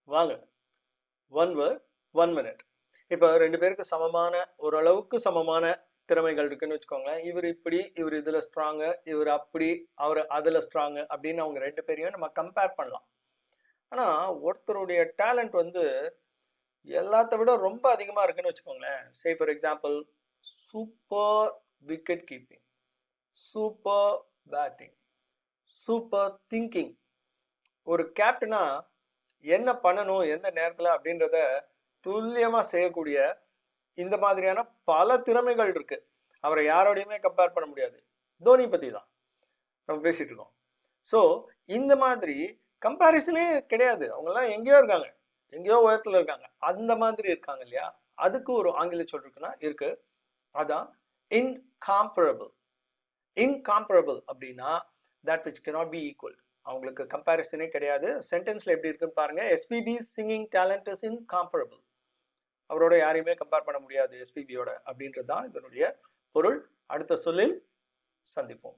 வாங்க. One word, 1 minute. இப்போ 2 பேருக்கு சமமான, ஓரளவுக்கு சமமான திறமைகள் இருக்குன்னு வச்சுக்கோங்களேன். இவர் இப்படி, இவர் இதுல ஸ்ட்ராங்கு, இவர் அப்படி, அவர் அதுல ஸ்ட்ராங்கு அப்படின்னு அவங்க 2 பேரையும் நம்ம கம்பேர் பண்ணலாம். ஆனா ஒருத்தருடைய டேலண்ட் வந்து எல்லாத்த விட ரொம்ப அதிகமா இருக்குன்னு வச்சுக்கோங்களேன். Say for example, super wicket keeping, super batting, super thinking. ஒரு கேப்டனா என்ன பண்ணணும் எந்த நேரத்துல அப்படின்றத துல்லியமா செய்யக்கூடிய இந்த மாதிரியான பல திறமைகள் இருக்கு. அவரை யாரோடையுமே கம்பேர் பண்ண முடியாது. தோனி பத்தி தான் நம்ம பேசிட்டு இருக்கோம். ஸோ இந்த மாதிரி கம்பேரிசனே கிடையாது. அவங்கெல்லாம் எங்கேயோ இருக்காங்க, எங்கேயோ உயரத்துல இருக்காங்க, அந்த மாதிரி இருக்காங்க இல்லையா? அதுக்கு ஒரு ஆங்கில சொல் இருக்குன்னா இருக்கு. அதான் இன்காம்பரபிள். இன்காம்பரபிள் அப்படின்னா that which cannot be equal. அவங்களுக்கு கம்பேரிசனே கிடையாது. சென்டென்ஸ்ல எப்படி இருக்குன்னு பாருங்க. SPB singing talent is incomparable. அவரோட யாரையுமே கம்பேர் பண்ண முடியாது எஸ்பிபியோட அப்படின்றது தான் இதனுடைய பொருள். அடுத்த சொல்லில் சந்திப்போம்.